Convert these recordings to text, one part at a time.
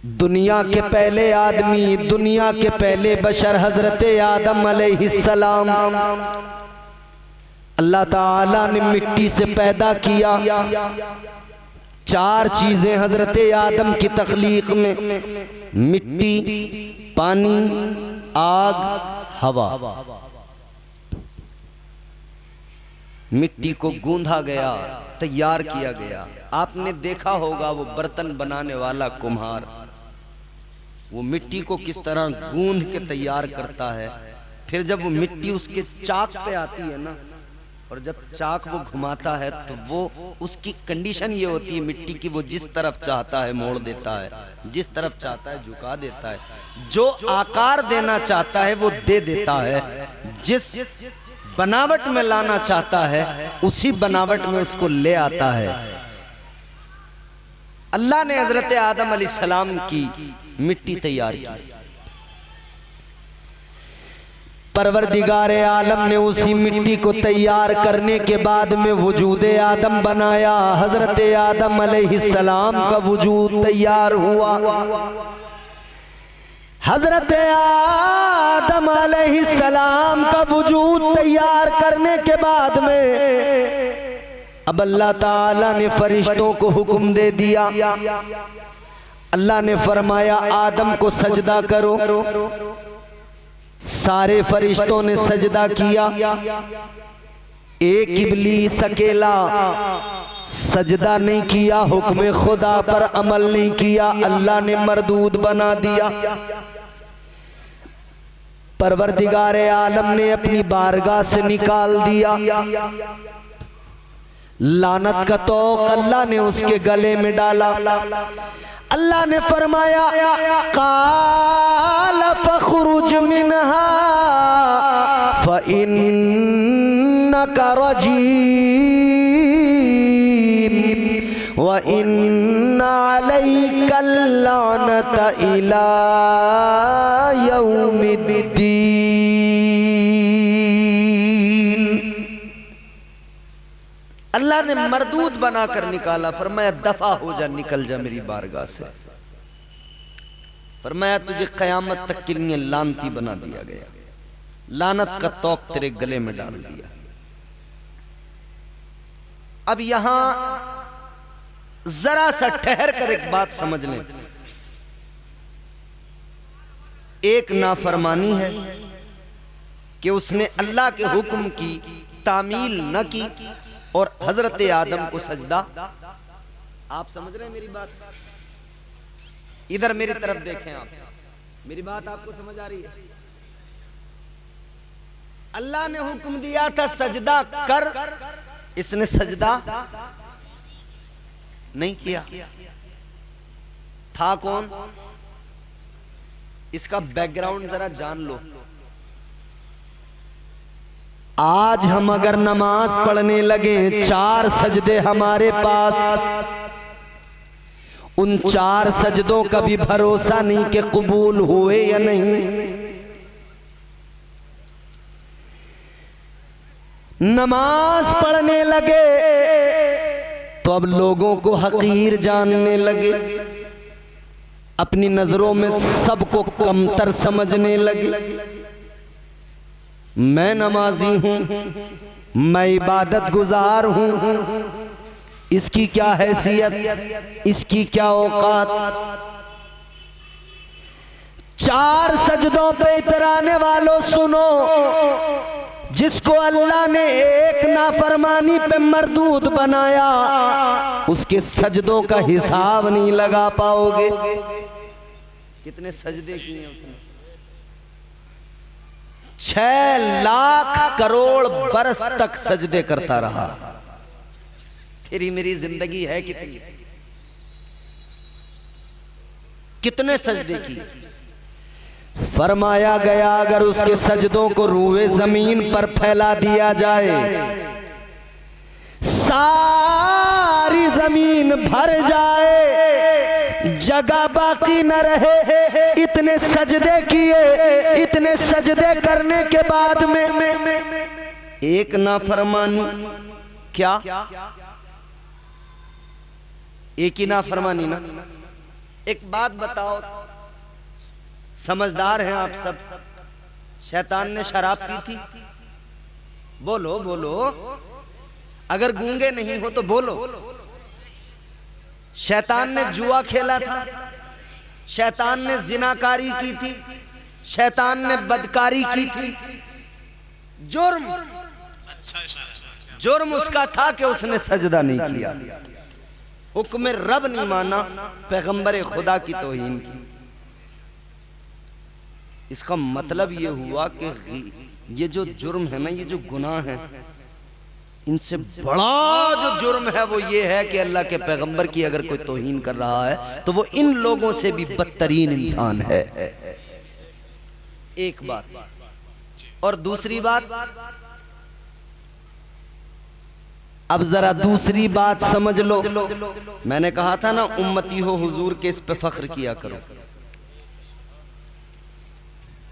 दुनिया के पहले आदमी, दुनिया के पहले बशर हजरत आदम अलैहिस्सलाम, अल्लाह ताला ने मिट्टी से पैदा किया। चार चीजें हजरत आदम की तख्लीक में, मिट्टी, पानी, आग, हवा। मिट्टी को गूंधा गया, तैयार किया गया। आपने देखा होगा वो बर्तन बनाने वाला कुम्हार वो मिट्टी को किस तरह गूंध के तैयार करता है। फिर जब वो मिट्टी उसके चाक पे आती है ना, और जब चाक वो घुमाता है तो वो उसकी कंडीशन ये होती है मिट्टी की, वो जिस तरफ चाहता है मोड़ देता है, जिस तरफ चाहता है झुका देता है, जो आकार देना चाहता है वो दे देता है, जिस बनावट में लाना चाहता है उसी बनावट में उसको ले आता है। अल्लाह ने हजरत आदम अलैहिस्सलाम की मिट्टी तैयार की। परवरदिगारे आलम ने उसी मिट्टी को तैयार करने के बाद में वजूदे आदम बनाया। हजरत आदम अलैहिस्सलाम का वजूद तैयार हुआ। हजरत आदम अलैहिस्सलाम का वजूद तैयार करने के बाद में अब अल्लाह ताला ने फरिश्तों को हुक्म दे दिया। अल्लाह ने फरमाया आदम को सजदा करो। सारे फरिश्तों ने सजदा किया। एक इब्लीस अकेला सजदा नहीं किया, हुक्म खुदा पर अमल नहीं किया, अल्लाह ने मरदूद बना दिया। परवरदिगारे आलम ने अपनी बारगाह से निकाल दिया। लानत का तौक अल्लाह ने उसके गले में डाला। अल्लाह ने फरमाया काल फखरुज मिनहा फइन्नका रजीम व इन्ना अलैका लानत इला यौमिद्दीन। अल्लाह ने मरदूद बनाकर निकाला। फरमाया दफा हो जा, निकल जा मेरी बारगाह से। फरमाया तुझे कयामत तक के लिए लानती बना दिया गया, लानत का तौक तेरे गले में डाल दिया। अब यहां जरा सा ठहर कर एक बात समझ लें। एक नाफरमानी है कि उसने अल्लाह के हुक्म की तामील न की और हजरत आदम को सजदा। आप समझ रहे हैं मेरी बात? इधर मेरी तरफ देखें आप, मेरी बात आपको समझ आ रही है? अल्लाह ने हुक्म दिया था सजदा कर, इसने सजदा नहीं किया। था कौन? इसका बैकग्राउंड जरा जान लो। आज हम अगर नमाज पढ़ने लगे, 4 सजदे हमारे पास, उन 4 सजदों का भी भरोसा नहीं कि कबूल हुए या नहीं। नमाज पढ़ने लगे तो अब लोगों को हकीर जानने लगे, अपनी नजरों में सबको कमतर समझने लगे। मैं नमाजी हूं, मैं इबादत गुजार हूं, इसकी क्या हैसियत, इसकी क्या औकात। 4 सजदों पे इतराने वालों सुनो, जिसको अल्लाह ने एक नाफरमानी पे मरदूद बनाया, उसके सजदों का हिसाब नहीं लगा पाओगे। कितने सजदे किए उसने? 6 लाख करोड़ बरस तक सजदे करता रहा। तेरी मेरी जिंदगी है कितनी? कितने सजदे किए? फरमाया गया अगर उसके सजदों को रूए जमीन पर फैला दिया जाए, सारी जमीन भर जाए, जगह बाकी न रहे। इतने सजदे किए, इतने सजदे करने के बाद में एक नाफरमानी, क्या एक ही नाफरमानी ना, एक बात बताओ, समझदार हैं आप सब, शैतान ने शराब पी थी? बोलो बोलो, अगर गूंगे नहीं हो तो बोलो। शैतान ने जुआ खेला था, शैतान ने जिनाकारी की थी, शैतान ने बदकारी की थी। जुर्म उसका था कि उसने सजदा नहीं किया, हुक्म रब नहीं माना, पैगंबर खुदा की तौहीन की। इसका मतलब ये हुआ कि ये जो जुर्म है ना, ये जो गुनाह है, इनसे बड़ा जो जुर्म है वो ये है कि अल्लाह के पैगंबर की अगर कोई तौहीन कर रहा है तो वो इन लोगों से भी बदतरीन इंसान है। एक बात। और दूसरी बात, अब जरा दूसरी बात समझ लो। मैंने कहा था ना, उम्मती हो हुजूर के, इस पे फख्र किया करो।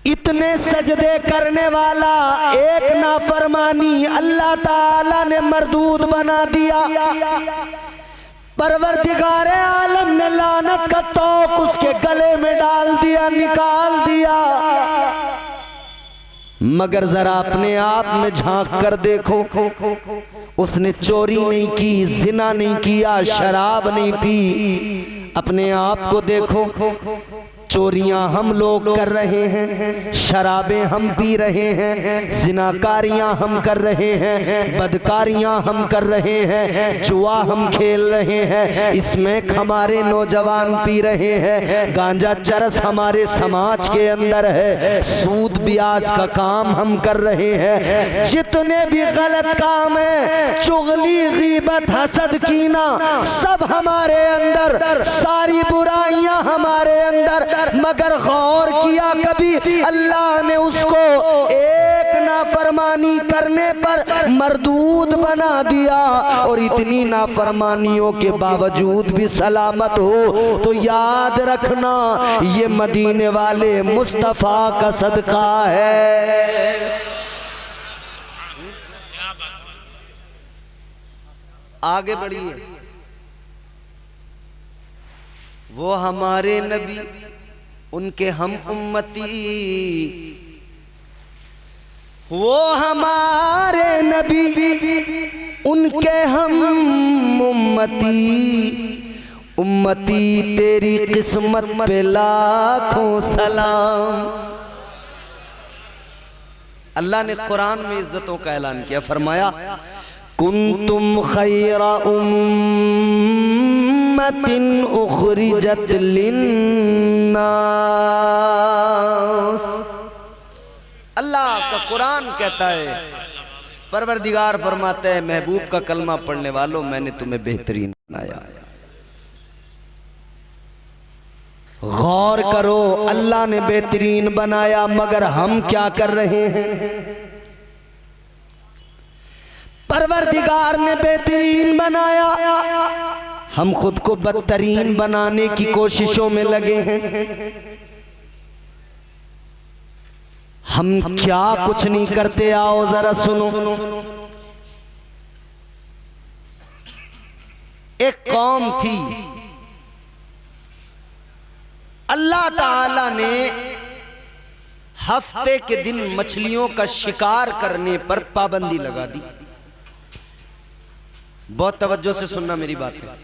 इतने सजदे करने वाला एक नाफरमानी अल्लाह ताला ने मरदूद बना दिया। परवरदिगारे आलम ने लानत का तोक उसके गले में डाल दिया, निकाल दिया। मगर जरा अपने आप में झांक कर देखो, उसने चोरी नहीं की, जिना नहीं किया, शराब नहीं पी। अपने आप को देखो, चोरियां हम लोग कर रहे हैं, शराबें हम पी रहे हैं, जिनाकारियां हम कर रहे हैं, बदकारियां हम कर रहे हैं, जुआ हम खेल रहे हैं, इसमें हमारे नौजवान पी रहे हैं, गांजा चरस हमारे समाज के अंदर है, सूद ब्याज का काम हम कर रहे हैं। जितने भी गलत काम है, चुगली, गीबत, हसद, कीना, सब हमारे अंदर, सारी बुराइयां हमारे अंदर। मगर गौर किया कभी अल्लाह ने उसको एक नाफरमानी करने पर मरदूद बना दिया, और इतनी नाफरमानियों के बावजूद भी सलामत हो, तो याद रखना ये मदीने वाले मुस्तफा का सदका है। आगे बढ़िए। वो हमारे नबी, उनके हम उम्मती, वो हमारे नबी, उनके हम उम्मती। उम्मती तेरी किस्मत पे लाखों सलाम। अल्लाह ने कुरान में इज्जतों का ऐलान किया, फरमाया कुंतुम खैरा उम्मतिन उखरिजत लिन्नास। अल्लाह का कुरान कहता है, परवरदिगार फरमाते हैं, महबूब का कलमा पढ़ने वालों, मैंने तुम्हें बेहतरीन बनाया। गौर करो, अल्लाह ने बेहतरीन बनाया, मगर हम क्या कर रहे हैं? परवरदिगार ने बेहतरीन बनाया, हम खुद को बदतरीन बनाने की कोशिशों में लगे हैं। हम क्या कुछ नहीं करते, आओ जरा सुनो। एक कौम थी, अल्लाह ताला ने हफ्ते के दिन मछलियों का शिकार करने पर पाबंदी लगा दी। बहुत तवज्जो से सुनना मेरी बात है।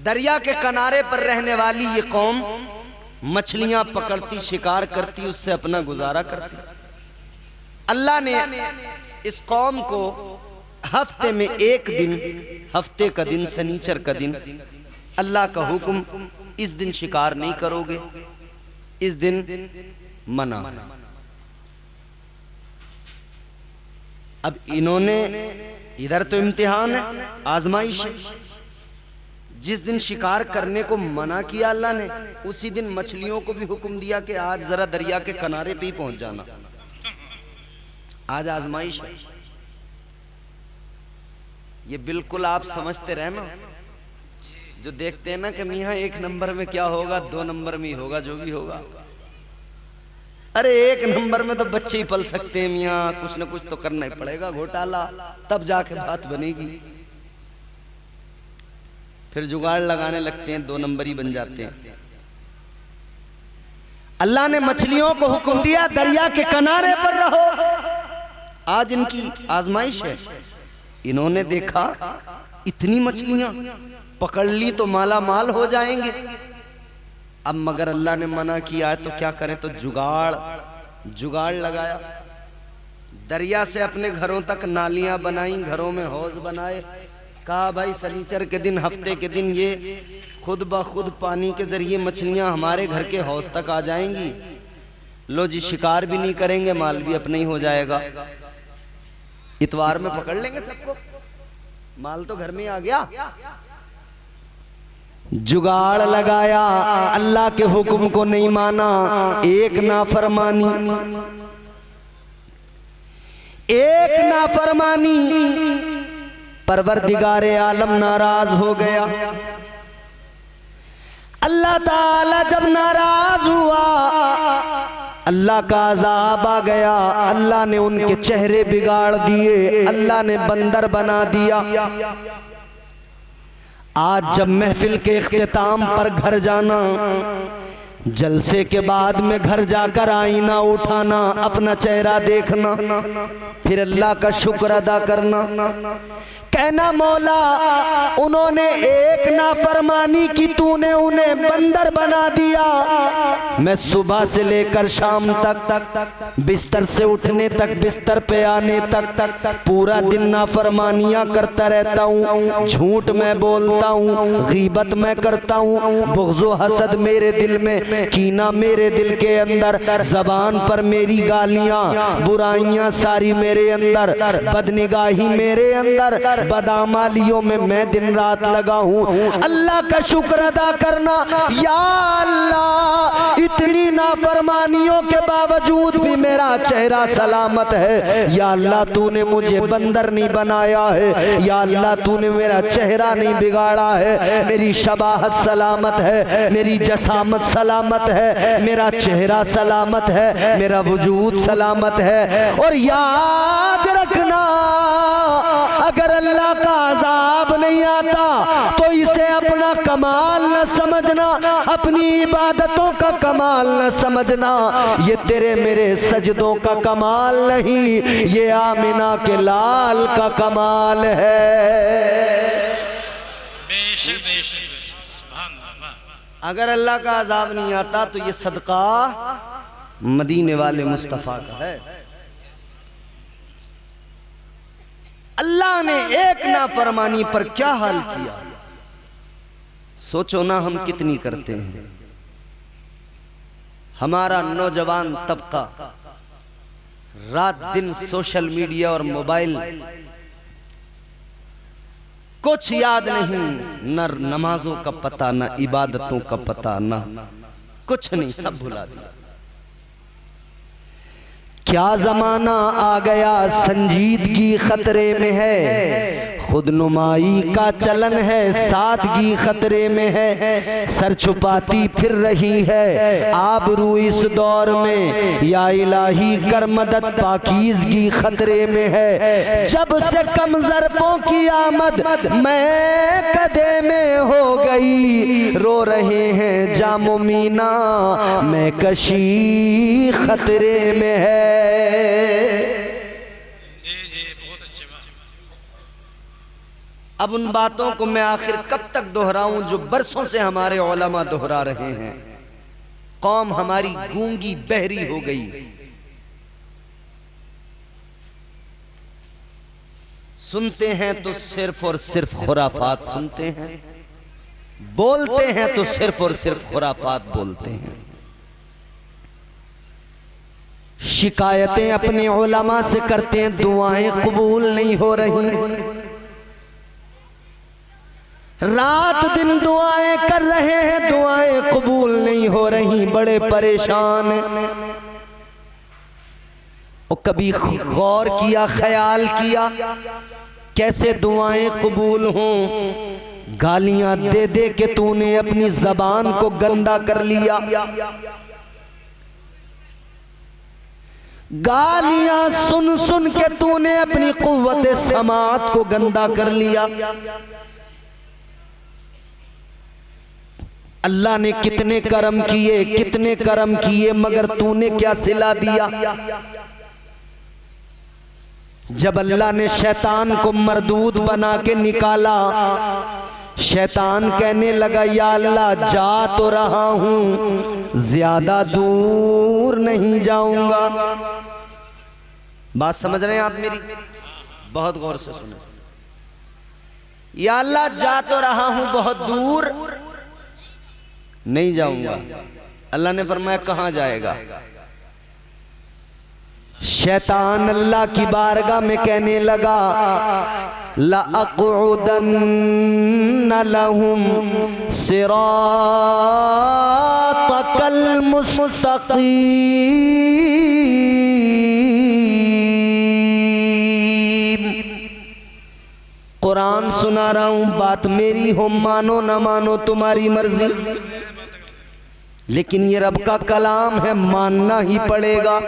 दरिया के किनारे पर रहने वाली ये कौम मछलियां पकड़ती, शिकार करती, उससे अपना गुजारा करती। अल्लाह ने इस कौम को हफ्ते में एक दिन, हफ्ते का दिन शनीचर का दिन, अल्लाह का हुक्म, इस दिन शिकार नहीं करोगे, इस दिन मना। अब इन्होंने, इधर तो इम्तिहान है, आजमाइश है, जिस दिन शिकार करने को मना किया अल्लाह ने, उसी दिन मछलियों को भी हुक्म दिया कि आज जरा दरिया के किनारे पे ही पहुंच जाना, आज आजमाइश है। ये बिल्कुल आप समझते रहना, जो देखते हैं ना कि मियाँ एक नंबर में क्या होगा, 2 नंबर में ही होगा जो भी होगा। अरे 1 नंबर में तो बच्चे ही पल सकते हैं मियाँ, कुछ ना कुछ तो करना ही पड़ेगा घोटाला, तब जाके बात बनेगी। फिर जुगाड़ लगाने लगते हैं, 2 नंबरी बन जाते हैं। अल्लाह ने मछलियों को हुक्म दिया दरिया के किनारे पर रहो। आज इनकी आजमाइश है। इन्होंने देखा इतनी मछलियां पकड़ ली तो माला माल हो जाएंगे। अब मगर अल्लाह ने मना किया है तो क्या करें, तो जुगाड़ लगाया। दरिया से अपने घरों तक नालियां बनाई, घरों में हौज बनाए। कहा भाई शनिचर के दिन, हफ्ते के दिन ये खुद ब खुद पानी के जरिए मछलियां हमारे घर के हौज तक आ जाएंगी। लो जी, शिकार भी नहीं करेंगे, माल भी अपने ही हो जाएगा। इतवार में पकड़ लेंगे सबको, माल तो घर में आ गया। जुगाड़ लगाया, अल्लाह के हुक्म को नहीं माना, एक नाफरमानी परवरदिगारे आलम नाराज हो गया। अल्लाह ताला जब नाराज हुआ, अल्लाह का अज़ाब आ गया। अल्लाह ने उनके चेहरे बिगाड़ दिए, अल्लाह ने बंदर बना दिया। आज जब महफिल के इख्तिताम पर घर जाना, जलसे के बाद में घर जाकर आईना उठाना, अपना चेहरा देखना, फिर अल्लाह का शुक्र अदा करना, कहना मौला उन्होंने एक नाफरमानी की, तूने उन्हें बंदर बना दिया। मैं सुबह से लेकर शाम तक, बिस्तर से उठने तक, बिस्तर पे आने तक पूरा दिन नाफरमानियां करता रहता हूँ। झूठ मैं बोलता हूँ, गीबत मैं करता हूँ, बुग़्ज़ व हसद मेरे दिल में, कीना मेरे दिल के अंदर, ज़बान पर मेरी गालियाँ, बुराइयाँ सारी मेरे अंदर, बदनिगाही मेरे अंदर, बदामालियों में मैं दिन रात लगा हूँ। अल्लाह का शुक्र अदा करना। या अल्लाह, इतनी नाफरमानियों के बावजूद भी मेरा चेहरा सलामत है। या अल्लाह, तूने मुझे बंदर नहीं बनाया है। या अल्लाह, तूने मेरा चेहरा नहीं बिगाड़ा है। मेरी शबाहत सलामत है, मेरी जसामत सलामत है, मेरा चेहरा सलामत है, मेरा वजूद सलामत है। और याद रखना, अगर अल्लाह का अज़ाब नहीं आता तो इसे अपना कमाल न समझना, अपनी इबादतों का कमाल न समझना। ये तेरे मेरे सजदों का कमाल नहीं, ये आमिना के लाल का कमाल है। अगर अल्लाह का अज़ाब नहीं आता तो ये सदका मदीने वाले मुस्तफ़ा का है। अल्लाह ने एक नाफरमानी पर क्या हाल किया, सोचो ना हम कितनी करते हैं। हमारा नौजवान तबका रात दिन सोशल मीडिया और मोबाइल, कुछ याद नहीं, न नमाजों का पता, न इबादतों का पता, न कुछ नहीं, सब भुला दिया। क्या जमाना आ गया, संजीदगी खतरे में है, खुदनुमाई का चलन है, सादगी खतरे में है, सर छुपाती फिर रही है आबरू इस दौर में। या इलाही कर मदद, पाकीज़गी खतरे में है। जब से कम ज़र्फ़ों की आमद मैं कदे में हो गई, रो रहे हैं जामो मीना, मैं कशी खतरे में है। अब उन बातों को मैं आखिर कब तक दोहराऊं जो बरसों से हमारे उलमा दोहरा रहे हैं। कौम हमारी गूंगी बहरी हो गई। सुनते हैं तो सिर्फ और सिर्फ खुराफात सुनते हैं, बोलते हैं तो सिर्फ और सिर्फ खुराफात बोलते हैं। शिकायतें अपने उलमा से करते हैं, दुआएं कबूल नहीं हो रही। रात दिन दुआएं कर रहे हैं, दुआएं कबूल नहीं हो रही, बड़े परेशान हैं। और कभी गौर किया, ख्याल किया कैसे दुआएं कबूल हों? गालियां दे दे के तूने अपनी जबान को गंदा कर लिया। गालियां सुन सुन के तूने अपनी कुव्वत समात को गंदा कर लिया। अल्लाह ने कितने कर्म किए, कितने कर्म किए, मगर तूने क्या सिला दिया। जब अल्लाह ने शैतान को मरदूद बना के निकाला, शैतान कहने लगा या अल्लाह जा तो रहा हूं, ज्यादा दूर नहीं जाऊंगा। बात समझ रहे हैं आप मेरी? बहुत गौर से सुनो। या अल्लाह जा तो रहा हूं, बहुत दूर नहीं जाऊंगा। अल्लाह ने फरमाया कहां जाएगा? शैतान अल्लाह की बारगाह में कहने लगा ला अक़उदन्न लहुम सिरातकल मुस्तक़ीम। कुरान सुना रहा हूं, बात मेरी हो, मानो ना मानो तुम्हारी मर्जी, लेकिन ये रब का कलाम है, मानना ही पड़ेगा।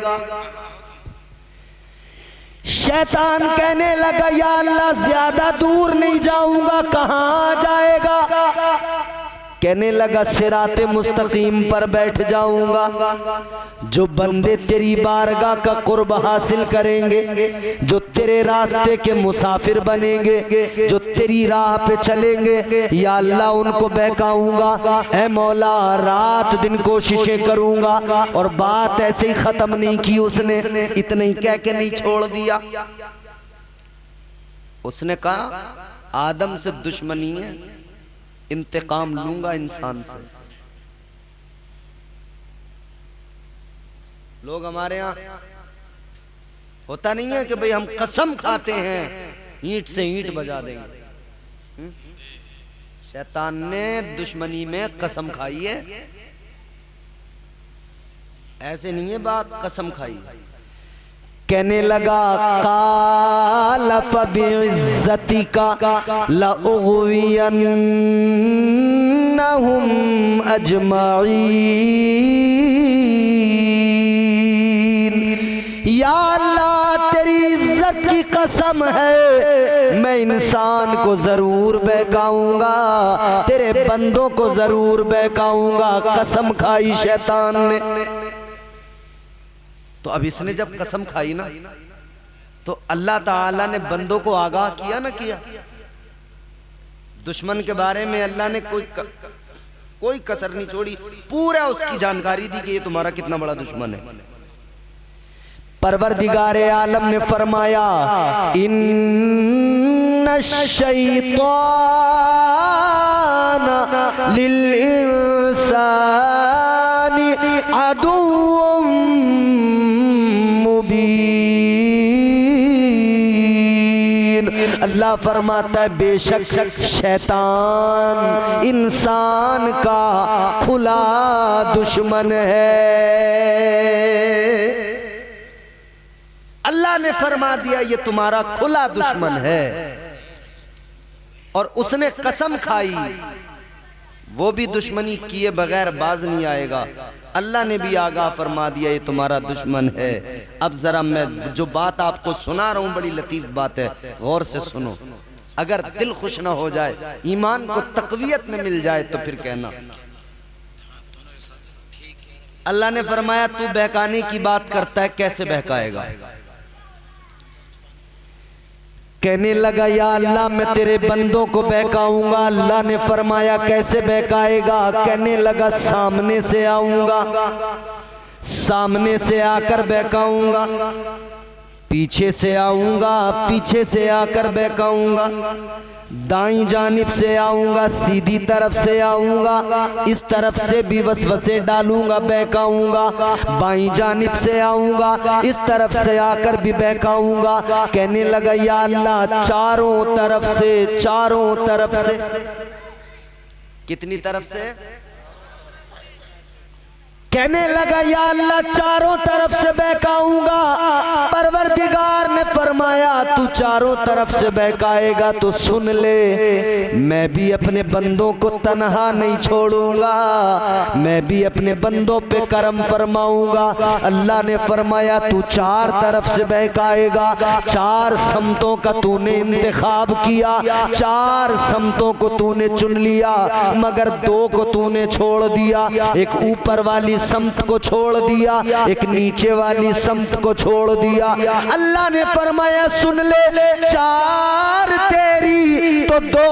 शैतान कहने लगा या अल्लाह ज्यादा दूर नहीं जाऊंगा, कहां जाएगा? कहने लगा सिराते मुस्तकीम पर बैठ जाऊंगा। जो बंदे तेरी बारगाह का कुर्ब हासिल करेंगे, जो तेरे रास्ते के मुसाफिर बनेंगे, जो तेरी राह पे चलेंगे, या अल्लाह उनको बहकाऊंगा। ऐ मौला रात दिन कोशिशें करूंगा। और बात ऐसे ही खत्म नहीं की उसने, इतना ही कह के नहीं छोड़ दिया। उसने कहा आदम से दुश्मनी है, इंतकाम लूंगा इंसान से। लोग हमारे यहां होता नहीं है कि भाई हम कसम खाते हैं ईंट से ईंट बजा देंगे। शैतान ने दुश्मनी में कसम खाई है, ऐसे नहीं है बात, कसम खाई। कहने लगा काल फबिइज्जतिका लउग़वियन्नहुम अजमईन। या अल्लाह तेरी इज्जत की कसम है, मैं इंसान को जरूर बहकाऊंगा, तेरे बंदों को जरूर बहकाऊंगा। कसम खाई शैतान ने। तो अब इसने जब कसम खाई ना, तो अल्लाह ताला ने बंदों को आगाह किया ना किया। दुश्मन के बारे में अल्लाह ने कोई कसर नहीं छोड़ी, पूरा उसकी जानकारी दी कि ये तुम्हारा कितना बड़ा दुश्मन है। परवरदिगारे आलम ने फरमाया इन्ना शैतान लिल इंसानी अदुव्वुम मुबीन। अल्लाह फरमाता है बेशक शैतान इंसान का खुला दुश्मन है। अल्लाह ने फरमा दिया ये तुम्हारा खुला दुश्मन है। और उसने कसम खाई, वो भी दुश्मनी किए बगैर बाज नहीं आएगा। अल्लाह ने भी आगाह फरमा दिया ये तुम्हारा दुश्मन है। अब जरा मैं जो बात आपको सुना रहा हूं बड़ी लतीफ बात है, गौर से सुनो। अगर दिल खुश ना हो जाए, ईमान को तकवीयत न मिल जाए तो फिर कहना। अल्लाह ने फरमाया तू बहकाने की बात करता है, कैसे बहकाएगा? कहने लगा या अल्लाह मैं तेरे बंदों को बहकाऊंगा। अल्लाह ने फरमाया कैसे बहकाएगा? कहने लगा सामने से आऊंगा, सामने से आकर बहकाऊंगा, पीछे से आऊंगा, पीछे से आकर बहकाऊंगा, दाईं जानिब से आऊंगा, सीधी तरफ से आऊंगा, इस तरफ से भी वसवसे डालूंगा, बहकाऊंगा, बाईं जानिब से आऊंगा, इस तरफ से आकर भी बहकाऊंगा। कहने लगा या अल्लाह चारों तरफ से, चारों तरफ से। कितनी तरफ से? कहने लगा या अल्लाह चारों तरफ से बहकाऊंगा। परवरदिगार ने फरमाया तू चारों तरफ से बहकाएगा तो सुन ले, मैं भी अपने बंदों को तन्हा नहीं छोड़ूंगा, मैं भी अपने बंदों पे करम फरमाऊंगा। अल्लाह ने फरमाया तू चार तरफ से बहकाएगा, चार समतों का तूने इंतखाब किया, चार समतों को तूने चुन लिया, मगर दो को तूने छोड़ दिया। एक ऊपर वाली समत को छोड़ दिया, एक नीचे वाली समत को छोड़ दिया। अल्लाह ने फरमाया सुन ले, चार तेरी तो दो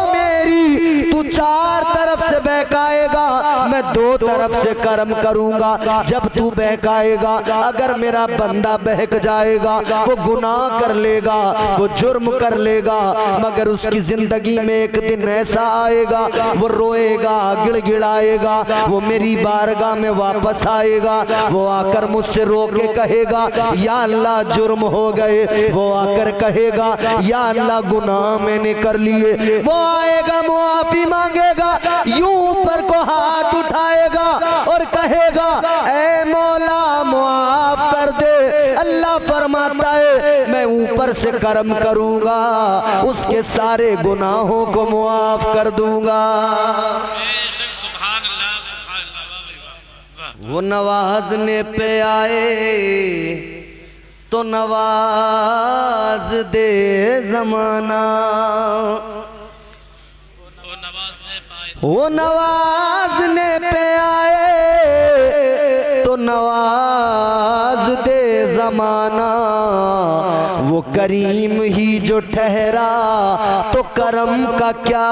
मेरी, तू चार तरफ से बहकाएगा, मैं दो तरफ से करम करूंगा। जब तू बहकाएगा अगर मेरा बंदा बहक जाएगा, वो गुनाह कर लेगा, वो जुर्म कर लेगा, मगर उसकी जिंदगी में एक दिन ऐसा आएगा वो रोएगा, गिड़गिड़ाएगा, वो मेरी बारगाह में वापस आएगा, वो आकर मुझसे रो के कहेगा या अल्लाह जुर्म हो गए, वो आकर कहेगा या अल्लाह गुनाह मैंने कर लिए। वो आएगा मुआफी मांगेगा, यूं ऊपर को हाथ उठाएगा और कहेगा ऐ मौला मुआफ कर दे। अल्लाह फरमाता है मैं ऊपर से करम करूंगा, उसके सारे गुनाहों को मुआफ कर दूंगा। वो नवाजने पे आए तो नवाज दे जमाना, वो नवाजने पे आए तो नवाज दे जमाना, वो करीम ही जो ठहरा तो करम का क्या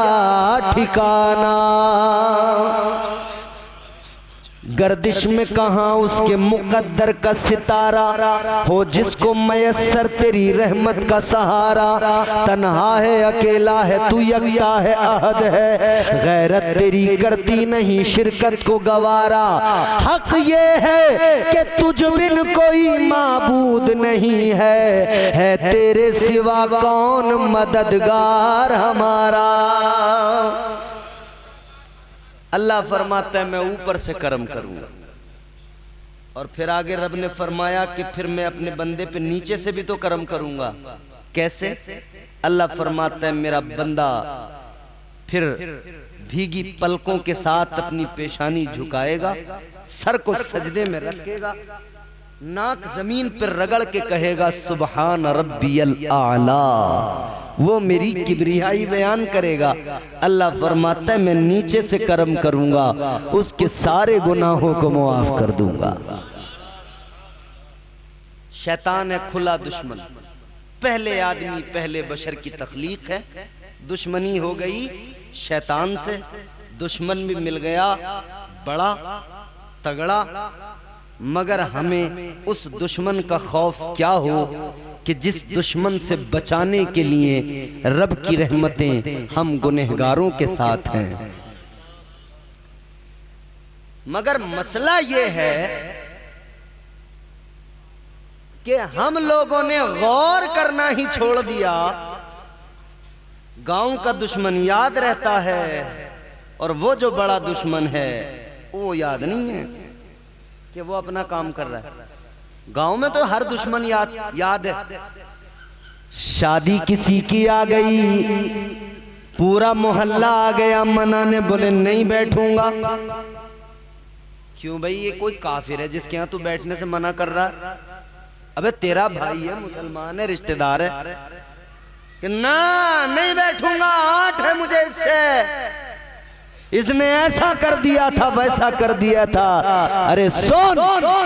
ठिकाना। गर्दिश में कहाँ उसके मुकद्दर का सितारा हो, जिसको मयस्सर तेरी रहमत का सहारा। तन्हा है अकेला है तू यकता है अहद है, गैरत तेरी करती नहीं शिरकत को गवारा। हक ये है कि तुझ बिन कोई माबूद नहीं है तेरे सिवा कौन मददगार हमारा। अल्लाह फरमाता है मैं ऊपर से करम करूंगा, और फिर आगे रब ने फरमाया कि फिर मैं अपने बंदे पे नीचे से भी तो करम करूंगा। कैसे? अल्लाह फरमाता है मेरा बंदा फिर भीगी पलकों के साथ अपनी पेशानी झुकाएगा, सर को सजदे में रखेगा, नाक जमीन पर रगड़ के कहेगा सुबहान रब्बियल आला। वो मेरी किबरियाई बयान करेगा। अल्लाह फरमाता है मैं नीचे से करम करूंगा, उसके सारे गुनाहों को मुआफ कर दूंगा। शैतान है खुला दुश्मन, पहले आदमी पहले बशर की तख्लीक है, दुश्मनी हो गई शैतान से, दुश्मन भी मिल गया बड़ा तगड़ा। मगर हमें उस दुश्मन का खौफ क्या हो कि जिस दुश्मन से बचाने के लिए रब की रहमतें हम गुनहगारों के साथ हैं। मगर मसला ये है कि हम लोगों ने गौर करना ही छोड़ दिया। गांव का दुश्मन याद रहता है और वो जो बड़ा दुश्मन है वो याद नहीं है कि वो अपना काम कर रहा है। गांव में तो हर दुश्मन याद है। शादी किसी की आ गई, पूरा मोहल्ला आ गया मनाने, बोले नहीं बैठूंगा। क्यों भाई, ये कोई काफिर है जिसके यहाँ तू बैठने से मना कर रहा है? अबे तेरा भाई है, मुसलमान है, रिश्तेदार है कि ना नहीं बैठूंगा, आठ है मुझे इससे, इसने ऐसा कर दिया था वैसा कर दिया था। अरे सुन,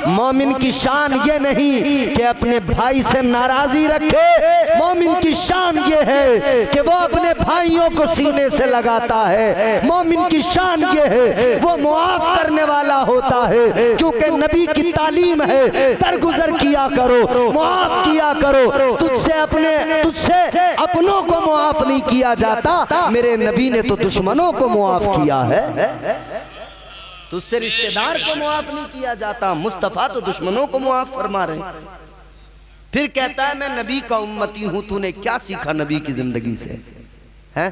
मोमिन की शान ये नहीं कि अपने भाई से नाराजी रखे, मोमिन की शान ये है कि वो अपने भाइयों को सीने से लगाता है। मोमिन की शान ये है वो मुआफ करने वाला होता है, क्योंकि नबी की तालीम है दरगुजर किया करो, मुआफ किया करो। तुझसे अपनों को मुआफ नहीं किया जाता, मेरे नबी ने तो दुश्मनों को मुआफ किया है। तुझसे रिश्तेदार को मुआफ नहीं किया जाता, मुस्तफा तो दुश्मनों को मुआफ फरमा रहे। फिर कहता है मैं नबी का उम्मती हूं, तूने क्या सीखा नबी की जिंदगी से? है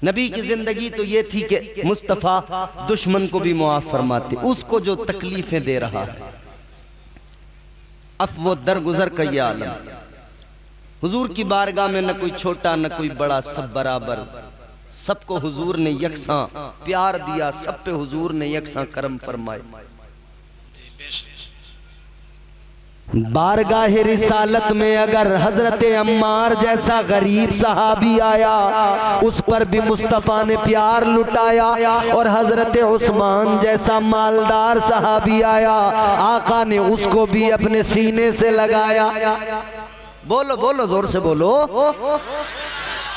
नबी की जिंदगी तो ये थी कि मुस्तफ़ा दुश्मन को भी मुआफ फरमाते, उसको जो तकलीफें दे रहा है अफ़्व दरगुजर का ये आलम। हुजूर की बारगाह में न कोई छोटा न कोई बड़ा, सब बराबर, सबको हुजूर ने यकसां प्यार दिया, सब पे हुजूर ने यकसां करम फरमाए। बारगाह रिसालत में अगर हजरत अम्मार जैसा गरीब सहाबी आया, उस पर भी मुस्तफ़ा ने प्यार लुटाया, और हजरत उस्मान जैसा मालदार सहाबी आया, आका ने उसको भी अपने सीने से लगाया। बोलो बोलो, जोर से बोलो।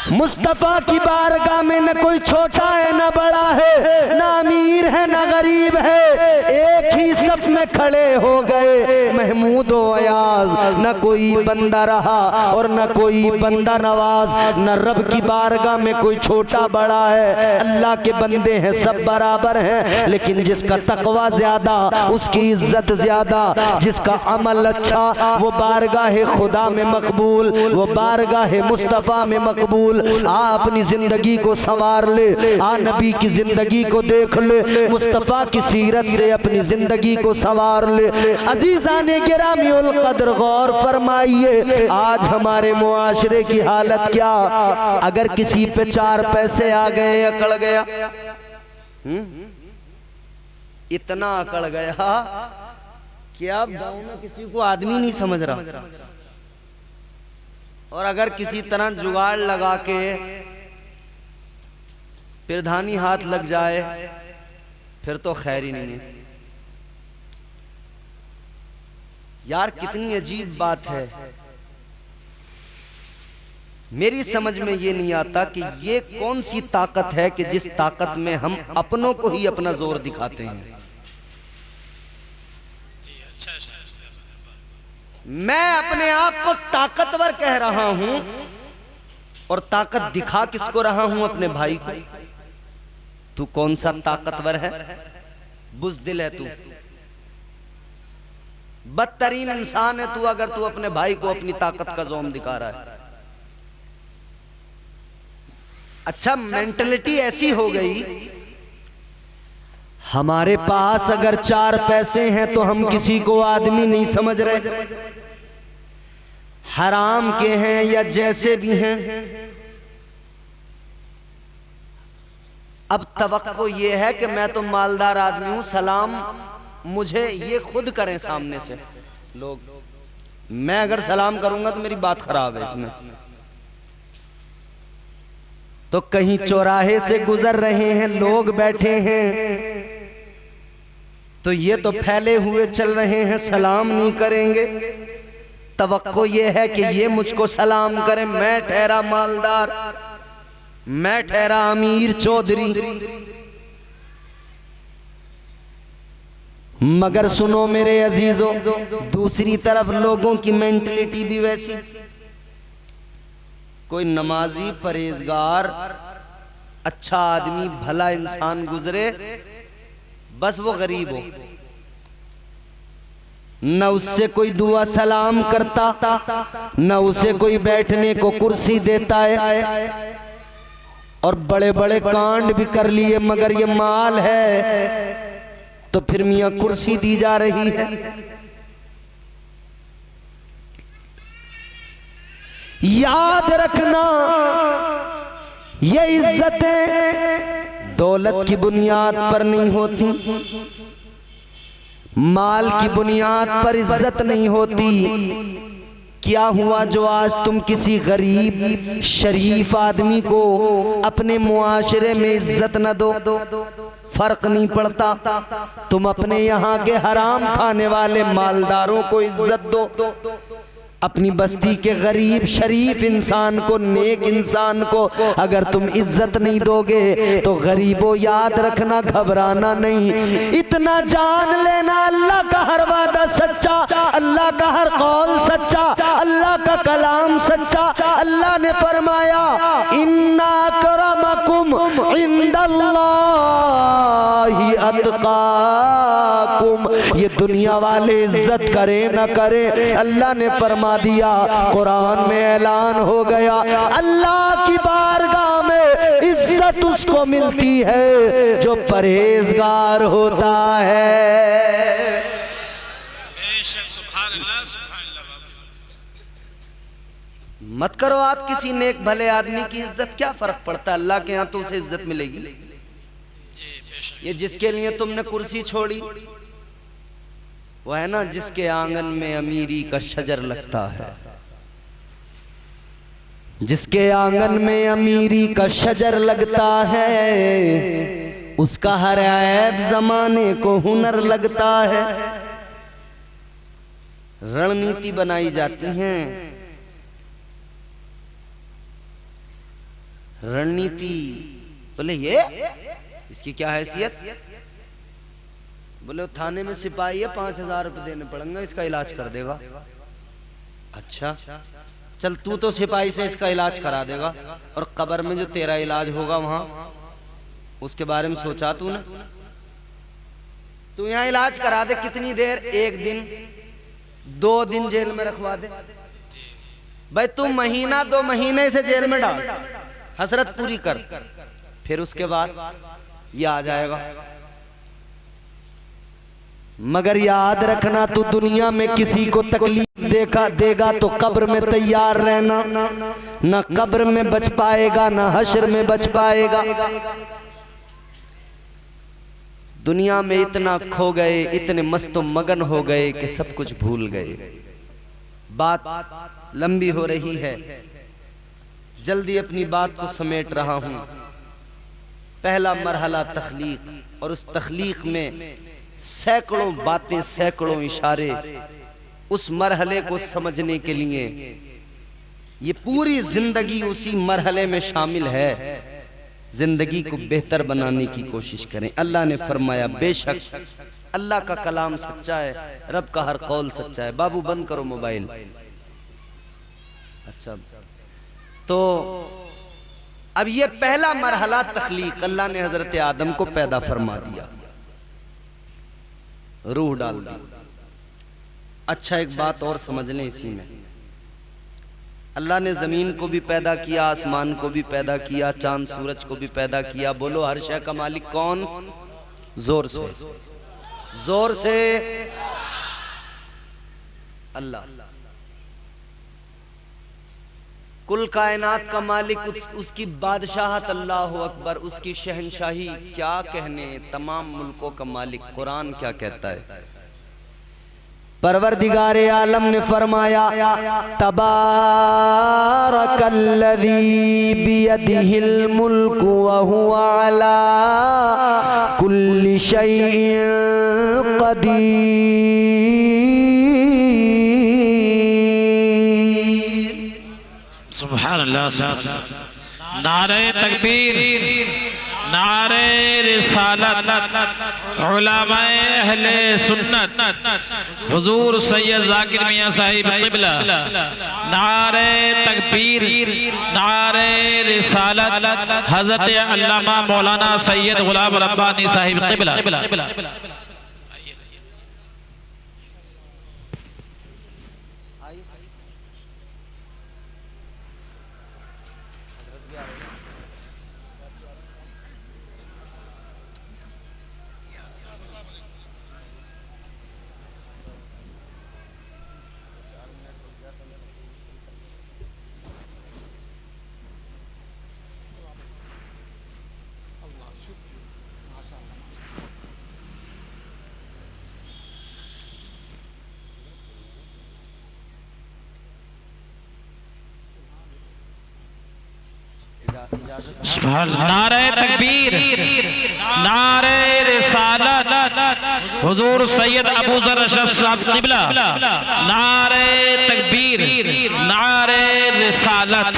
मुस्तफ़ा की बारगाह में न कोई छोटा है न बड़ा है, न अमीर है न गरीब है, एक ही सफ में खड़े हो गए महमूद व अयाज। न कोई बंदा रहा और न कोई बंदा नवाज, न रब की बारगाह में कोई छोटा बड़ा है। अल्लाह के बंदे हैं, सब बराबर हैं, लेकिन जिसका तकवा ज्यादा उसकी इज्जत ज्यादा, जिसका अमल अच्छा वो बारगाह खुदा में मकबूल, वो बारगाह मुस्तफ़ा में मकबूल। आ अपनी जिंदगी को संवार ले, आ नबी की जिंदगी को देख ले, मुस्तफ़ा की सीरत से अपनी जिंदगी को संवार ले। अजीज़ाने गिरामी उल कद्र गौर फरमाइए, आज हमारे मुआशरे की हालत क्या। अगर किसी पे 4 पैसे आ गए, अकड़ गया, इतना अकड़ गया कि अब गाँव में किसी को आदमी नहीं समझ रहा, और अगर किसी तरह जुगाड़ लगा के प्रधानी हाथ लग जाए फिर तो खैर ही नहीं है। यार कितनी अजीब बात है, मेरी समझ में ये नहीं आता कि ये कौन सी ताकत है कि जिस ताकत में हम अपनों को ही अपना जोर दिखाते हैं। मैं अपने आप को ताकतवर कह रहा हूं और ताकत दिखा किसको रहा हूं? अपने भाई को। तू कौन सा ताकतवर है? बुज़दिल है तू, बदतरीन इंसान है तू, अगर तू अपने भाई को अपनी ताकत का जोम दिखा रहा है। अच्छा, मेंटलिटी ऐसी हो गई, हमारे पास अगर 4 पैसे हैं तो हम किसी को आदमी नहीं समझ रहे, हराम के हैं या जैसे भी हैं। अब तवक्को ये है कि मैं तो मालदार आदमी हूं, सलाम मुझे ये खुद करें सामने से लोग। मैं अगर सलाम करूंगा तो मेरी बात खराब है इसमें। तो कहीं चौराहे से गुजर रहे हैं, लोग बैठे हैं, तो ये तो फैले हुए चल रहे हैं, सलाम नहीं करेंगे। तवक्को ये है कि ये मुझको सलाम करें, मैं ठहरा मालदार, मैं ठहरा अमीर चौधरी। मगर सुनो मेरे अजीजों, दूसरी तरफ लोगों की मेंटलिटी भी वैसी। कोई नमाजी, परहेजगार, अच्छा आदमी, भला इंसान गुजरे, बस वो गरीब हो, न उससे कोई दुआ सलाम करता, न उसे कोई बैठने को कुर्सी देता है। और बड़े बड़े कांड भी कर लिए, मगर ये माल है तो फिर मियां कुर्सी दी जा रही है। याद रखना, ये इज्जतें दौलत की बुनियाद पर नहीं होती, माल की बुनियाद पर इज्जत नहीं होती। क्या हुआ जो आज तुम किसी गरीब शरीफ आदमी को अपने मुआशरे में इज्जत न दो? फर्क नहीं पड़ता, तुम अपने यहाँ के हराम खाने वाले मालदारों को इज्जत दो, अपनी बस्ती के गरीब शरीफ इंसान को, नेक इंसान को अगर तुम इज्जत नहीं दोगे तो गरीबों याद रखना, घबराना नहीं, इतना जान लेना अल्लाह का हर वादा सच्चा, अल्लाह का हर कौल सच्चा, अल्लाह का कलाम सच्चा। अल्लाह ने फरमाया इन्ना अकरमकुम इंदल्लाहि अत्काकुम। ये दुनिया वाले इज्जत करे न करे, अल्लाह ने फरमा दिया, कुरान में ऐलान हो गया, अल्लाह की बारगाह में इज्जत इज्जत उसको मिलती है जो परहेजगार होता है। मत करो आप किसी नेक भले आदमी की इज्जत, क्या फर्क पड़ता है, अल्लाह के यहाँ तो उसे इज्जत मिलेगी। ये जिसके लिए तुमने कुर्सी छोड़ी वो है ना जिसके आंगन में अमीरी का शजर लगता है, जिसके आंगन में अमीरी का शजर लगता है, उसका हर ऐब जमाने को हुनर लगता है। रणनीति बनाई जाती है, रणनीति। बोले ये इसकी क्या हैसियत, बोले थाने में सिपाही है, 5,000 रुपये देने पड़ेंगे, इसका इलाज कर देगा। अच्छा चल तू तो सिपाही से इसका इलाज करा देगा, और कब्र में जो तेरा इलाज होगा वहां उसके बारे में सोचा तूने? तू यहाँ इलाज करा दे, कितनी देर, 1 दिन 2 दिन जेल में रखवा दे भाई, तू महीना 2 महीने से जेल में डाल, हसरत पूरी कर, फिर उसके बाद ये आ जाएगा। मगर याद रखना तू दुनिया में किसी को तकलीफ देगा तो कब्र में तैयार रहना, ना कब्र में बच पाएगा ना हश्र में बच पाएगा। दुनिया में इतना खो गए, इतने मस्तो मगन हो गए कि सब कुछ भूल गए। बात लंबी हो रही है, जल्दी अपनी बात को समेट रहा हूं। पहला मरहला तख्लीक, और उस तख्लीक में सैकड़ों बातें, सैकड़ों इशारे। उस मरहले को समझने के लिए ये पूरी जिंदगी उसी मरहले में शामिल है। जिंदगी को बेहतर बनाने की कोशिश करें। अल्लाह ने फरमाया बेशक अल्लाह का कलाम सच्चा है, रब का हर कौल सच्चा है। बाबू बंद करो मोबाइल। अच्छा तो अब ये पहला मरहला तख्लीक, अल्लाह ने हजरत आदम को पैदा फरमा दिया, रूह डाल दी। अच्छा एक बात और समझ लें इसी में, अल्लाह ने जमीन को भी पैदा किया, आसमान को भी पैदा किया, चांद सूरज को भी पैदा किया। बोलो हर शय का मालिक कौन? जोर से, जोर से अल्लाह। कुल कायनात का मालिक, उसकी बादशाहत, अल्लाह अकबर, उसकी शहनशाही क्या कहने, तमाम मुल्कों का मालिक। कुरान क्या कहता है? परवरदिगारे आलम ने फरमाया तबारकल्लज़ी बियदिहिल मुल्कु व हुवा अला कुल्लि शैइन क़दीर। सुभान अल्लाह। नारे तकबीर, नारे रिसालत, उलमाए अहले सुन्नत, हुजूर सैयद जाकिर मियां साहिब क़िबला। नारे तकबीर, नारे रिसालत, हज़रत अल्लामा मौलाना सैयद गुलाम रब्बानी साहिब क़िबला। नारे तकबीर, नारे रिसालत, हुजूर सैयद अबू ज़र अशरफ साहब क़िबला। नारे तकबीर, नारे रिसालत।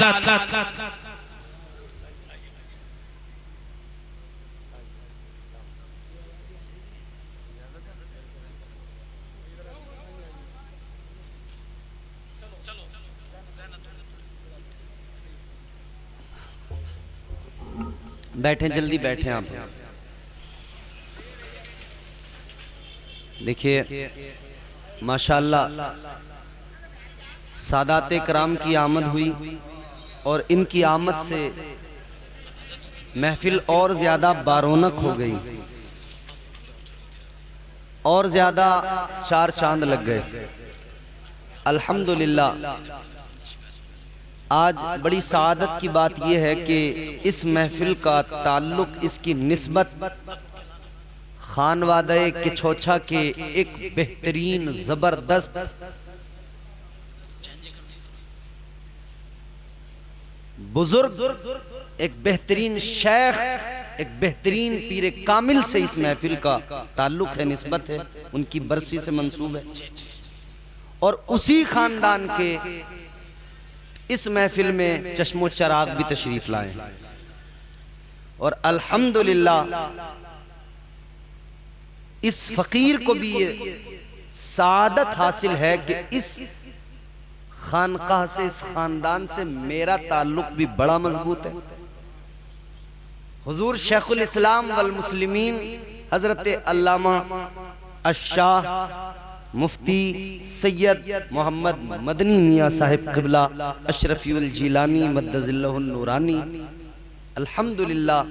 बैठें, जल्दी बैठें आप। देखिए माशाअल्लाह सादात कराम की आमद हुई और इनकी आमद से महफिल और ज्यादा बारौनक हो गई, और ज्यादा चार चांद लग गए। अल्हम्दुलिल्लाह आज बड़ी सादत की बात यह है कि इस महफिल का ताल्लुक, इसकी निस्बत खानवादे किछोछा के एक बेहतरीन जबरदस्त बुजुर्ग, एक बेहतरीन शेख, एक बेहतरीन पीर कामिल से इस महफिल का ताल्लुक है, निस्बत है, उनकी बरसी से मंसूब है। और उसी खानदान के इस महफिल में चश्मो चराग भी तशरीफ लाए हैं। और अल्हम्दुलिल्लाह इस फकीर को भी ये सादत हासिल है कि इस खानकाह से, इस खानदान से मेरा ताल्लुक भी बड़ा मजबूत है। हुजूर शेखुल इस्लाम वल मुस्लिमीन हजरत अल्लामा अशाह मुफ्ती सैयद मोहम्मद मदनी मियाँ साहिब क़िबला अशरफीउल जीलानी मद्दज़िल्लहुन नूरानी, अल्हम्दुलिल्लाह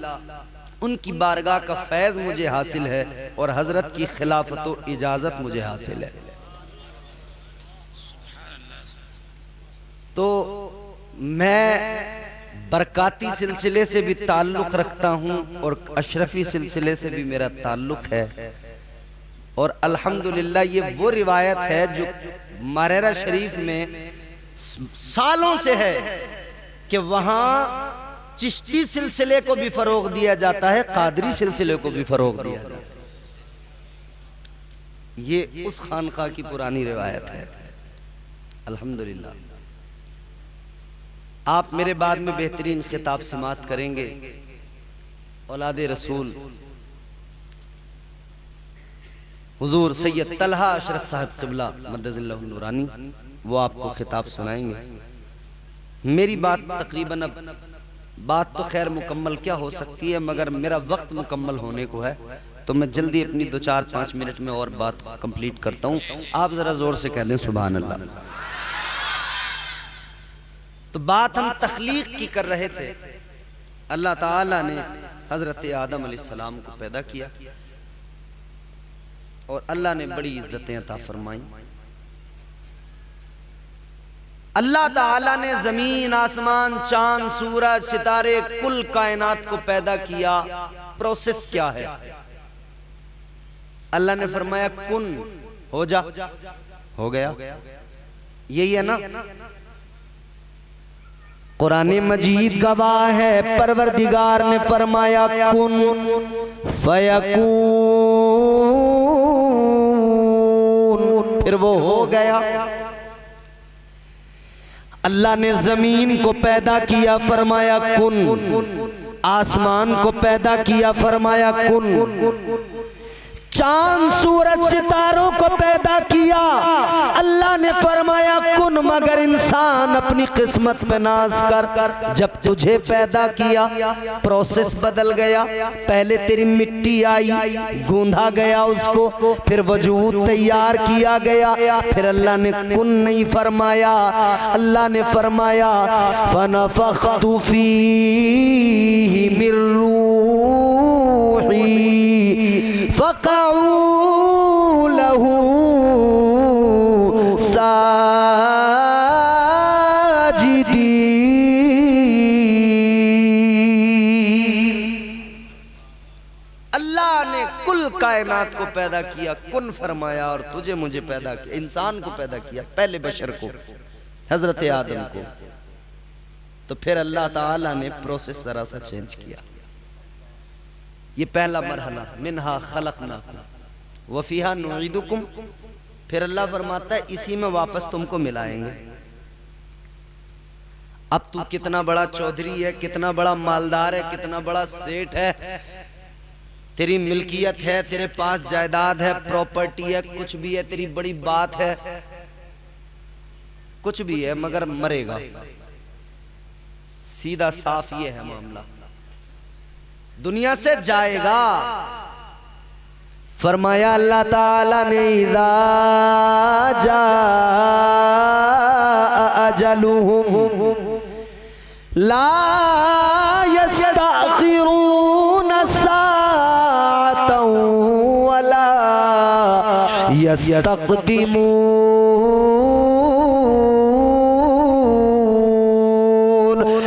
उनकी बारगाह का फैज़ मुझे हासिल है और हजरत की खिलाफत व इजाज़त मुझे हासिल है। तो मैं बरकाती सिलसिले से भी ताल्लुक़ रखता हूँ और अशरफी सिलसिले से भी मेरा ताल्लुक़ है। और अल्हम्दुलिल्लाह ये वो रिवायत है जो मरेरा शरीफ में सालों से है कि वहाँ चिश्ती सिलसिले को भी फरोग दिया जाता है, कादरी सिलसिले को भी फरोग दिया जाता है। ये उस खानका की पुरानी रिवायत है। अल्हम्दुलिल्लाह आप मेरे बाद में बेहतरीन खिताब समात करेंगे। औलादे रसूल हुजूर सैयद तलहा अशरफ साहब क़िबला मद्दज़िल्लहुन नूरानी, वो आपको खिताब सुनाएंगे। मेरी बात तकरीबन, अब बात तो खैर मुकम्मल क्या हो सकती है, मगर मेरा वक्त मुकम्मल होने को है, तो मैं जल्दी अपनी 2-4-5 मिनट में और बात कंप्लीट करता हूँ। आप जरा जोर से कह दें सुभान अल्लाह। तो बात हम तख्लीक की कर रहे थे। अल्लाह ताला ने हजरत आदम अलैहिस्सलाम को पैदा किया और अल्लाह ने बड़ी इज्जतें अता फरमाई। अल्लाह ताला ने जमीन, आसमान, चांद, सूरज, सितारे, कुल कायनात को पैदा किया। प्रोसेस क्या है? अल्लाह ने फरमाया कुन, हो जा, हो गया। यही है ना? कुरान मजीद गवाह है, परवरदिगार ने फरमाया कुन फयकून, फिर वो हो गया। अल्लाह ने जमीन को पैदा किया, फरमाया कुन। आसमान को पैदा किया, फरमाया कुन। चांद, सूरज, सितारों को पैदा किया, अल्लाह ने फरमाया कुन। मगर इंसान अपनी किस्मत पे नाज कर, जब तुझे पैदा किया प्रोसेस बदल गया। पहले तेरी मिट्टी आई, गूंधा गया उसको, फिर वजूद तैयार किया गया, फिर अल्लाह ने कुन नहीं फरमाया, अल्लाह ने फरमाया फनफख्तु फीही मिर रूही फक़ऊ लहू साजिदीन। अल्लाह ने कुल कायनात को पैदा किया, कुन फरमाया, और तुझे मुझे पैदा किया, इंसान को पैदा किया, पहले बशर को, हजरत आदम को। तो फिर अल्लाह ताला ने प्रोसेस जरा सा चेंज किया। ये पहला मरहला, मिनहा खलकनाकुम वफीहा नुईदुकुम। फिर अल्लाह फरमाता है इसी में वापस तुमको मिलाएंगे। अब तू कितना बड़ा चौधरी है, कितना बड़ा मालदार है, कितना बड़ा सेठ है, तेरी मिल्कियत है, तेरे पास जायदाद है, प्रॉपर्टी है, कुछ भी है, तेरी बड़ी बात है, कुछ भी है, मगर मरेगा। सीधा साफ ये है मामला, दुनिया से जाएगा। फरमाया अल्लाह ताला ने इज़ा जाअ अजलुहुम ला यस्तअखिरून यस्तक़दिमून।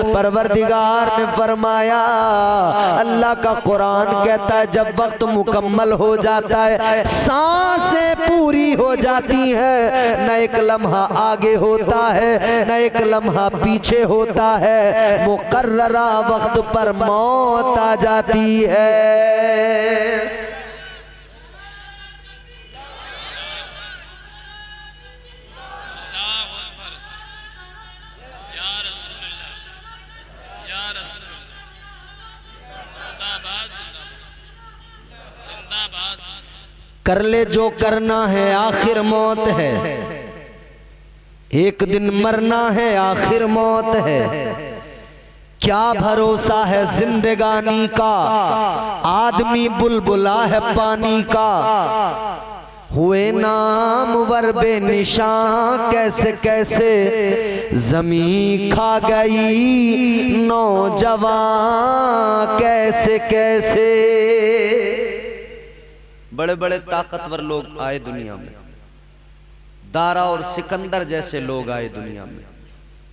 परवरदिगार ने फरमाया, अल्लाह का कुरान कहता है जब वक्त मुकम्मल हो जाता है, सांसें पूरी हो जाती है, न एक लम्हा आगे होता है न एक लम्हा पीछे होता है, मुकर्ररा वक्त पर मौत आ जाती है। कर ले जो करना है, आखिर मौत है, एक दिन मरना है, आखिर मौत है। क्या भरोसा है जिंदगानी का, आदमी बुलबुला है पानी का। हुए नामवर बेनिशां कैसे कैसे, ज़मीं खा गई नौजवान कैसे कैसे। बड़े बड़े ताकतवर लोग आए दुनिया में, दारा और सिकंदर जैसे लोग आए दुनिया में,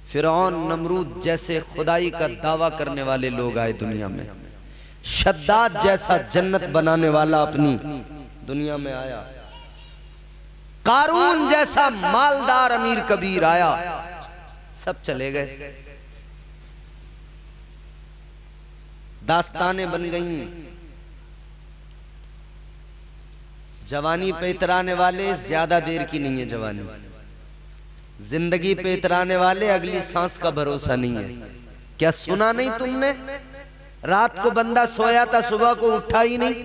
फिरौन नमरूद जैसे खुदाई का दावा करने वाले लोग आए दुनिया में, शद्दाद जैसा जन्नत बनाने वाला अपनी दुनिया में आया, कारून जैसा मालदार अमीर कबीर आया, सब चले गए। दास्तानें बन गईं। जवानी पे इतराने वाले ज्यादा देर की नहीं है जवानी, जिंदगी पे इतराने वाले अगली सांस का भरोसा नहीं है। क्या सुना नहीं तुमने, रात को बंदा सोया था सुबह को उठा ही नहीं।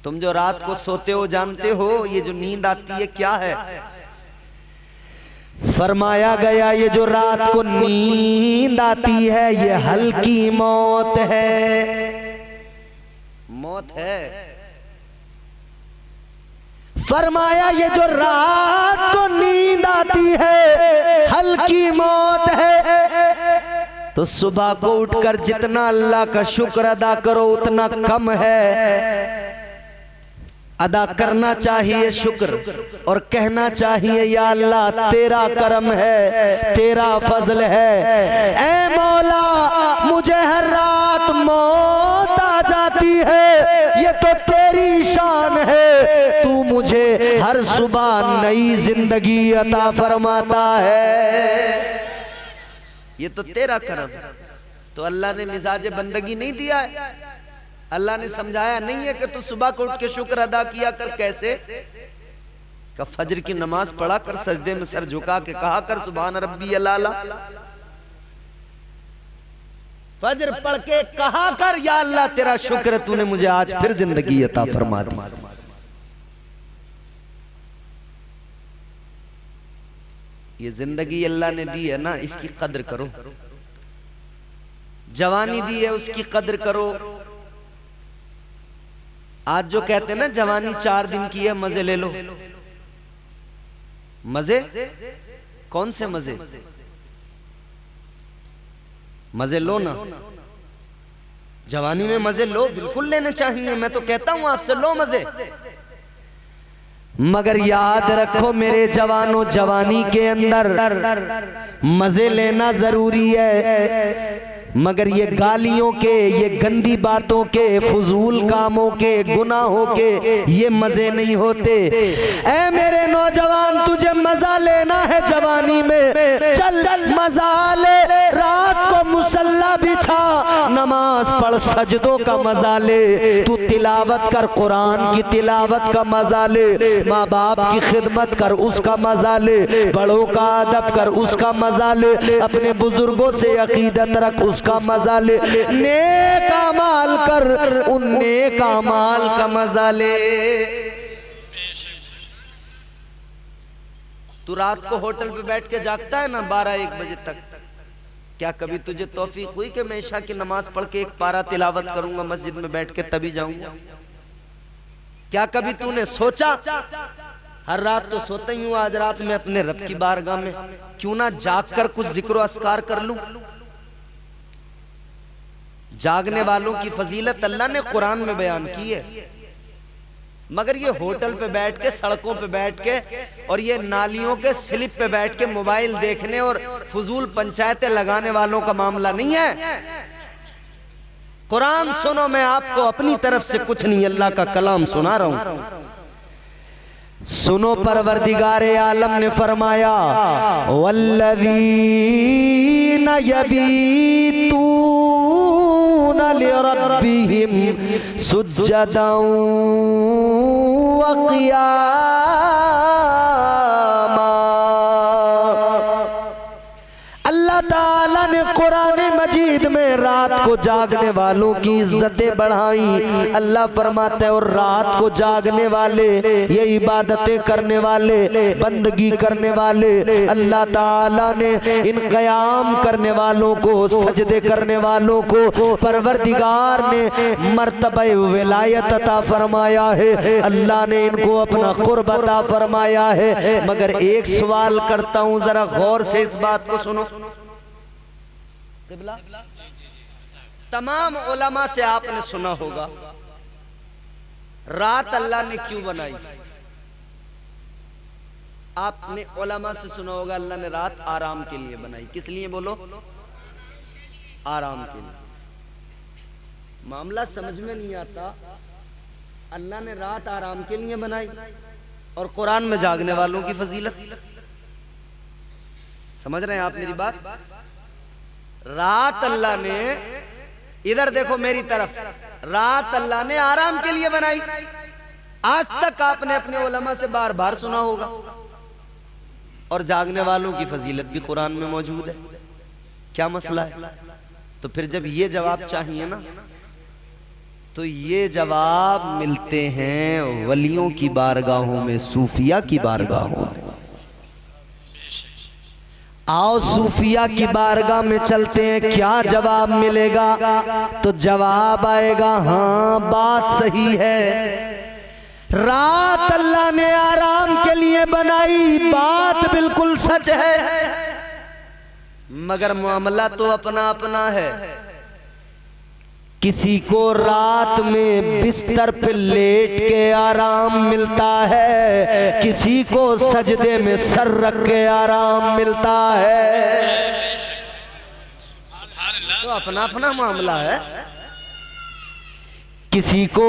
तुम जो रात को सोते हो जानते हो ये जो नींद आती है क्या है। फरमाया गया ये जो रात को नींद आती है ये हल्की मौत है, मौत है। फरमाया ये जो रात को नींद आती है हल्की मौत है। तो सुबह को उठकर जितना अल्लाह का शुक्र अदा करो उतना कम है। अदा करना चाहिए शुक्र और कहना चाहिए या अल्लाह तेरा करम है, तेरा फजल है। ऐ मौला मुझे हर रात मौत आ जाती है, ये तो तेरी शान है। तू मुझे हर सुबह नई जिंदगी अता फरमाता है, ये तो तेरा करम। तो अल्लाह ने मिजाज बंदगी नहीं दिया है, अल्लाह ने समझाया नहीं है कि तू सुबह को उठ के शुक्र अदा किया कर। कैसे का फजर की नमाज पढ़ा कर, सजदे में सर झुका के कहा कर सुभान रब्बी अलाला। फजर पढ़ के कहा कर या अल्लाह तेरा शुक्र तूने मुझे आज फिर जिंदगी अता फरमा दी। ये जिंदगी अल्लाह ने दी है ना, इसकी कद्र करो। जवानी दी है उसकी कद्र करो। आज जो कहते हैं ना जवानी 4 दिन की है, मजे ले लो। मजे कौन से मजे? मजे लो ना, जवानी में मजे लो, बिल्कुल लेने चाहिए। मैं तो कहता हूं आपसे लो मजे, मगर याद रखो मेरे जवानों, जवानी के अंदर मजे लेना जरूरी है, मगर ये गालियों के, ये गंदी बातों के, फजूल कामों के, गुनाहों के ये मजे नहीं होते। ऐ मेरे नौजवान तुझे मजा लेना है जवानी में, चल मजा ले। रात को मुसल्ला बिछा, नमाज पढ़, सजदों का मजा ले। तू तिलावत कर, कुरान की तिलावत का मजा ले। माँ बाप की खिदमत कर, उसका मजा ले। बड़ों का अदब कर, उसका मजा ले। अपने बुजुर्गों से अकीदत रख, उसका मजा ले। नेक अमाल कर, उन नेक अमाल का मजा ले। तू रात को होटल पे बैठ के जागता है ना 12-1 बजे तक, क्या कभी तुझे तौफीक हुई कि मैं इशा की नमाज पढ़ के 1 पारा तिलावत करूंगा मस्जिद में बैठ के तभी जाऊंगा? क्या कभी तूने सोचा? हर रात तो सोता ही हूं, आज रात में अपने रब की बारगाह में क्यों ना जाग कर कुछ जिक्र अस्कार कर लूं। जागने वालों की फजीलत अल्लाह ने कुरान में बयान की है। मगर ये होटल पे बैठ के, सड़कों पे बैठ के और ये नालियों के स्लिप पे बैठ के मोबाइल देखने और फजूल पंचायतें लगाने वालों का मामला नहीं है। कुरान सुनो, मैं आपको अपनी तरफ से कुछ नहीं, अल्लाह का कलाम सुना रहा हूं। सुनो, परवरदिगारे आलम ने फरमाया, वल्लज़ीना यबीतूना लिरब्बिहिम सुज्जदन व क़ियामा। अल्लाह ताला ने कुरान मजीद में रात को जागने वालों की इज्जतें बढ़ाई। अल्लाह फरमाता है और रात को जागने वाले, ये इबादतें करने वाले, बंदगी करने वाले, अल्लाह ताला ने इन क़याम करने वालों को, सजदे करने वालों को परवरदिगार ने मर्तबा विलायत अता फरमाया है। अल्लाह ने इनको अपना कुर्ब अता फरमाया है। मगर एक सवाल करता हूं, जरा गौर से इस बात को सुनो। तमाम उलमा से आपने सुना होगा, रात अल्लाह ने क्यों बनाई? आपने उलमा से सुना होगा अल्लाह ने रात आराम के लिए बनाई। किस लिए बोलो? आराम के लिए। मामला समझ में नहीं आता। अल्लाह ने रात आराम के लिए बनाई और कुरान में जागने वालों की फजीलत। समझ रहे हैं आप मेरी बात? रात अल्लाह ने, इधर देखो मेरी तरफ, रात अल्लाह ने आराम के लिए बनाई। आज तक आपने अपने उलमा से बार बार सुना होगा। और जागने वालों की फजीलत भी कुरान में मौजूद है। क्या मसला है? तो फिर जब ये जवाब चाहिए ना, तो ये जवाब मिलते हैं वलियों की बारगाहों में, सूफिया की बारगाहों में। आओ सूफिया की बारगाह में चलते हैं, क्या जवाब मिलेगा? तो जवाब आएगा, हाँ बात सही है, रात अल्लाह ने आराम के लिए बनाई, बात बिल्कुल सच है। मगर मामला तो अपना अपना है। किसी को रात में बिस्तर पे लेट के आराम मिलता है, किसी को सजदे में सर रख के आराम मिलता है। तो अपना अपना मामला है। किसी को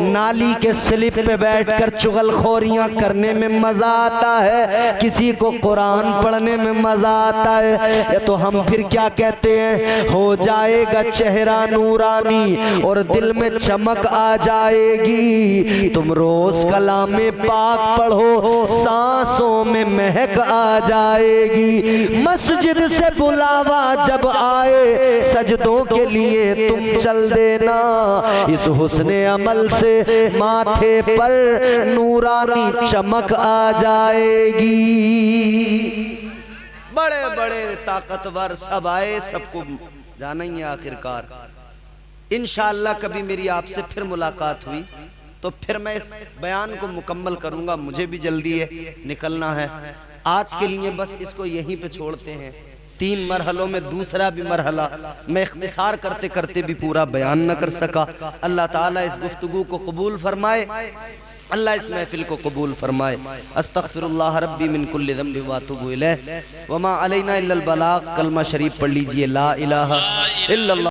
नाली के स्लिप पे बैठकर चुगलखोरियां करने में मजा आता है, किसी को कुरान पढ़ने में मजा आता है। या तो हम फिर क्या कहते हैं, हो जाएगा चेहरा नूरानी और दिल में चमक आ जाएगी। तुम रोज कलामे पाक पढ़ो, सांसों में महक आ जाएगी। मस्जिद से बुलावा जब आए, सजदों के लिए तुम चल देना। इस हुस्ने अमल से माथे पर नूरानी चमक आ जाएगी। बड़े बड़े ताकतवर सब आए, सबको जाना ही है आखिरकार। इंशाअल्लाह कभी मेरी आपसे फिर मुलाकात हुई तो फिर मैं इस बयान को मुकम्मल करूंगा। मुझे भी जल्दी है, निकलना है। आज के लिए बस इसको यहीं पे छोड़ते हैं। 3 मरहलों में दूसरा भी मरहला मैं इख्तिसार करते करते भी पूरा बयान न कर सका। अल्लाह ताला इस गुफ्तगू को कबूल फरमाए, अल्लाह इस महफिल को कबूल फरमाए। अस्तगफिरुल्लाह रब्बी मिन कुल्लि ज़ंबि व अतूबु इलैह व मा अलैना इल्लल बलाग। कलमा शरीफ पढ़ लीजिए, ला इलाहा इल्लल्लाह।